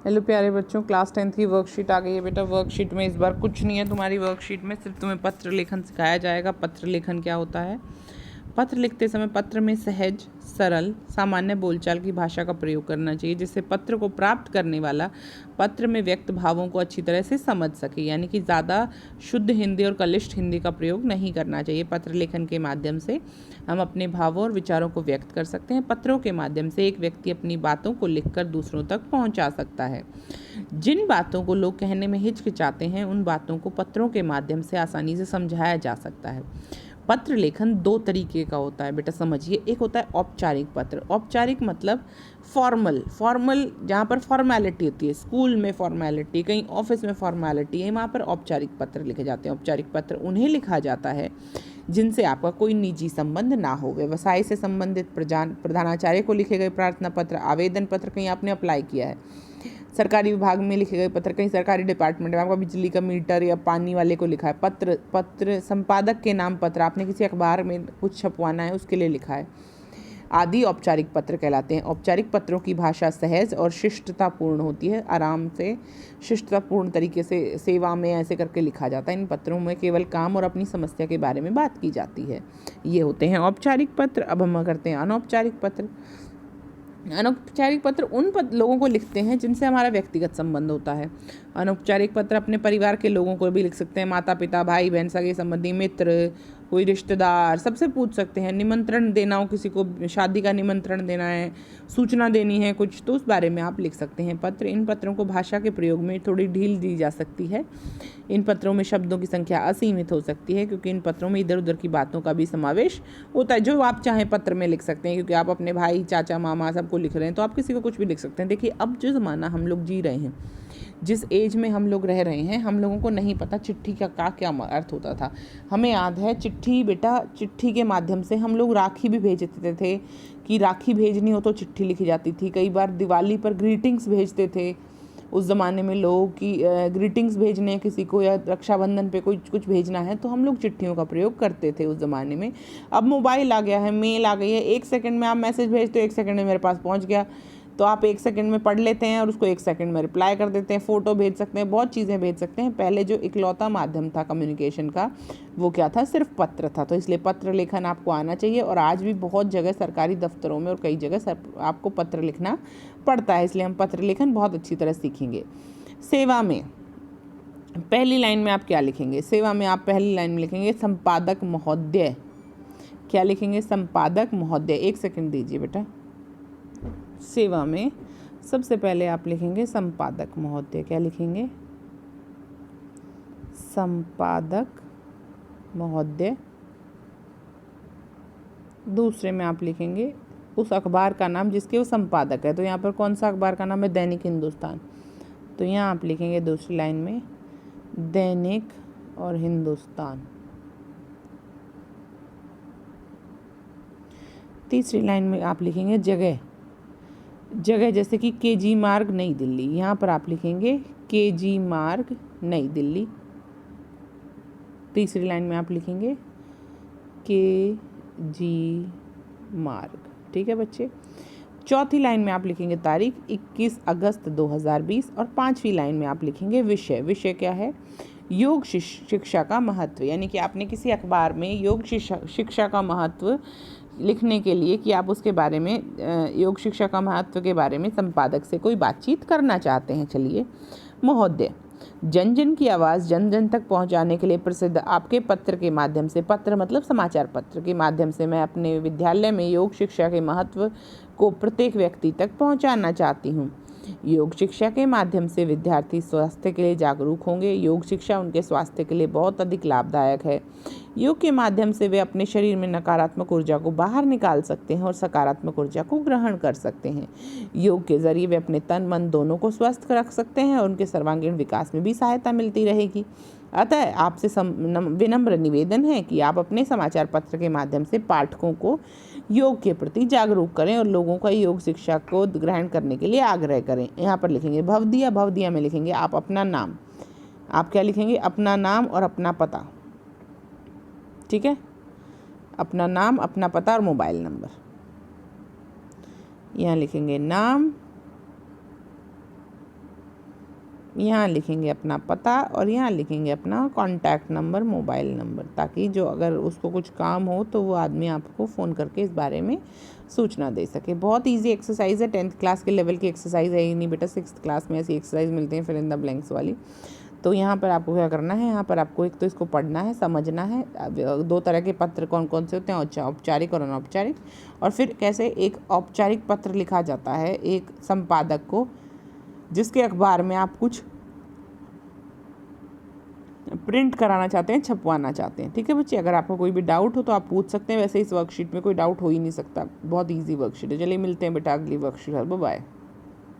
Hello प्यारे बच्चों, class 10th की वर्कशीट आ गई है बेटा। वर्कशीट में इस बार कुछ नहीं है तुम्हारी वर्कशीट में, सिर्फ तुम्हें पत्र लेखन सिखाया जाएगा। पत्र लेखन क्या होता है? पत्र लिखते समय पत्र में सहज, सरल, सामान्य बोलचाल की भाषा का प्रयोग करना चाहिए, जिससे पत्र को प्राप्त करने वाला पत्र में व्यक्त भावों को अच्छी तरह से समझ सके। यानी कि ज़्यादा शुद्ध हिंदी और कलिष्ठ हिंदी का प्रयोग नहीं करना चाहिए। पत्र लेखन के माध्यम से हम अपने भावों और विचारों को व्यक्त कर सकते हैं। पत्रों के माध्यम से एक व्यक्ति अपनी बातों को लिखकर दूसरों तक पहुंचा सकता है। जिन बातों को लोग कहने में हिचकिचाते हैं, उन बातों को पत्रों के माध्यम से आसानी से समझाया जा सकता है। पत्र लेखन दो तरीके का होता है बेटा, समझिए। एक होता है औपचारिक पत्र। औपचारिक मतलब फॉर्मल जहाँ पर फॉर्मेलिटी होती है, स्कूल में फॉर्मेलिटी, कहीं ऑफिस में फॉर्मेलिटी है, वहाँ पर औपचारिक पत्र लिखे जाते हैं। औपचारिक पत्र उन्हें लिखा जाता है जिनसे आपका कोई निजी संबंध ना हो। व्यवसाय से संबंधित प्रधानाचार्य को लिखे गए प्रार्थना पत्र, आवेदन पत्र, कहीं आपने अप्लाई किया है, सरकारी विभाग में लिखे गए पत्र, कहीं सरकारी डिपार्टमेंट में आपका बिजली का मीटर या पानी वाले को लिखा है पत्र संपादक के नाम पत्र, आपने किसी अखबार में कुछ छपवाना है उसके लिए लिखा है, आदि औपचारिक पत्र कहलाते हैं। औपचारिक पत्रों की भाषा सहज और शिष्टतापूर्ण होती है। आराम से शिष्टतापूर्ण तरीके से सेवा में ऐसे करके लिखा जाता है। इन पत्रों में केवल काम और अपनी समस्या के बारे में बात की जाती है। ये होते हैं औपचारिक पत्र। अब हम करते हैं अनौपचारिक पत्र। अनौपचारिक पत्र उन लोगों को लिखते हैं जिनसे हमारा व्यक्तिगत संबंध होता है। अनौपचारिक पत्र अपने परिवार के लोगों को भी लिख सकते हैं, माता पिता, भाई बहन, सगे संबंधी, मित्र, कोई रिश्तेदार, सबसे पूछ सकते हैं। निमंत्रण देना हो, किसी को शादी का निमंत्रण देना है, सूचना देनी है कुछ, तो उस बारे में आप लिख सकते हैं पत्र। इन पत्रों को भाषा के प्रयोग में थोड़ी ढील दी जा सकती है। इन पत्रों में शब्दों की संख्या असीमित हो सकती है, क्योंकि इन पत्रों में इधर उधर की बातों का भी समावेश होता है। जो आप चाहें पत्र में लिख सकते हैं, क्योंकि आप अपने भाई, चाचा, मामा सबको लिख रहे हैं, तो आप किसी को कुछ भी लिख सकते हैं। देखिए, अब जो ज़माना हम लोग जी रहे हैं, जिस एज में हम लोग रह रहे हैं, हम लोगों को नहीं पता चिट्ठी का क्या अर्थ होता था। हमें याद है चिट्ठी, बेटा चिट्ठी के माध्यम से हम लोग राखी भी भेजते थे, कि राखी भेजनी हो तो चिट्ठी लिखी जाती थी। कई बार दिवाली पर ग्रीटिंग्स भेजते थे उस ज़माने में लोग, कि ग्रीटिंग्स भेजने हैं किसी को, या रक्षाबंधन पे कुछ भेजना है, तो हम लोग चिट्ठियों का प्रयोग करते थे उस ज़माने में। अब मोबाइल आ गया है, मेल आ गई है, 1 सेकंड में आप मैसेज भेजते हो, 1 सेकंड में मेरे पास पहुंच गया, तो आप 1 सेकंड में पढ़ लेते हैं और उसको 1 सेकंड में रिप्लाई कर देते हैं। फ़ोटो भेज सकते हैं, बहुत चीज़ें भेज सकते हैं। पहले जो इकलौता माध्यम था कम्युनिकेशन का, वो क्या था? सिर्फ पत्र था। तो इसलिए पत्र लेखन आपको आना चाहिए। और आज भी बहुत जगह सरकारी दफ्तरों में और कई जगह आपको पत्र लिखना पड़ता है, इसलिए हम पत्र लेखन बहुत अच्छी तरह सीखेंगे। सेवा में पहली लाइन में आप क्या लिखेंगे? सेवा में आप पहली लाइन में लिखेंगे संपादक महोदय। क्या लिखेंगे? संपादक महोदय। 1 सेकंड दीजिए बेटा। सेवा में सबसे पहले आप लिखेंगे संपादक महोदय। क्या लिखेंगे? संपादक महोदय। दूसरे में आप लिखेंगे उस अखबार का नाम जिसके वो संपादक है। तो यहाँ पर कौन सा अखबार का नाम है? दैनिक हिंदुस्तान। तो यहाँ आप लिखेंगे दूसरी लाइन में दैनिक और हिंदुस्तान। तीसरी लाइन में आप लिखेंगे जगह। जगह जैसे कि KG मार्ग नई दिल्ली, यहाँ पर आप लिखेंगे KG मार्ग नई दिल्ली। तीसरी लाइन में आप लिखेंगे KG मार्ग। ठीक है बच्चे। चौथी लाइन में आप लिखेंगे तारीख 21 अगस्त 2020। और 5वीं लाइन में आप लिखेंगे विषय। विषय क्या है? योग शिक्षा का महत्व। यानी कि आपने किसी अखबार में योग शिक्षा का महत्व लिखने के लिए, कि आप उसके बारे में, योग शिक्षा का महत्व के बारे में संपादक से कोई बातचीत करना चाहते हैं। चलिए, महोदय, जन जन की आवाज़ जन जन तक पहुंचाने के लिए प्रसिद्ध आपके पत्र के माध्यम से, पत्र मतलब समाचार पत्र के माध्यम से, मैं अपने विद्यालय में योग शिक्षा के महत्व को प्रत्येक व्यक्ति तक पहुंचाना चाहती हूँ। योग शिक्षा के माध्यम से विद्यार्थी स्वास्थ्य के लिए जागरूक होंगे। योग शिक्षा उनके स्वास्थ्य के लिए बहुत अधिक लाभदायक है। योग के माध्यम से वे अपने शरीर में नकारात्मक ऊर्जा को बाहर निकाल सकते हैं और सकारात्मक ऊर्जा को ग्रहण कर सकते हैं। योग के जरिए वे अपने तन मन दोनों को स्वस्थ रख सकते हैं और उनके सर्वांगीण विकास में भी सहायता मिलती रहेगी। अतः आपसे विनम्र निवेदन है कि आप अपने समाचार पत्र के माध्यम से पाठकों को योग के प्रति जागरूक करें और लोगों का योग शिक्षा को ग्रहण करने के लिए आग्रह करें। यहाँ पर लिखेंगे भवदिया। भवदिया में लिखेंगे आप अपना नाम। आप क्या लिखेंगे? अपना नाम और अपना पता। ठीक है, अपना नाम, अपना पता और मोबाइल नंबर। यहाँ लिखेंगे नाम, यहाँ लिखेंगे अपना पता और यहाँ लिखेंगे अपना कॉन्टैक्ट नंबर, मोबाइल नंबर, ताकि जो अगर उसको कुछ काम हो तो वो आदमी आपको फ़ोन करके इस बारे में सूचना दे सके। बहुत इजी एक्सरसाइज है, 10th क्लास के लेवल की एक्सरसाइज है ये नहीं बेटा, 6th क्लास में ऐसी एक्सरसाइज मिलती हैं फिर इन द ब्लैंक्स वाली। तो यहाँ पर आपको क्या करना है, यहाँ पर आपको एक तो इसको पढ़ना है, समझना है। दो तरह के पत्र कौन कौन से होते हैं, औपचारिक और अनौपचारिक, और फिर कैसे एक औपचारिक पत्र लिखा जाता है एक संपादक को जिसके अखबार में आप कुछ प्रिंट कराना चाहते हैं, छपवाना चाहते हैं। ठीक है बच्चे, अगर आपको कोई भी डाउट हो तो आप पूछ सकते हैं। वैसे इस वर्कशीट में कोई डाउट हो ही नहीं सकता, बहुत ईजी वर्कशीट है। चलिए मिलते हैं बेटा अगली वर्कशीट। Bye bye.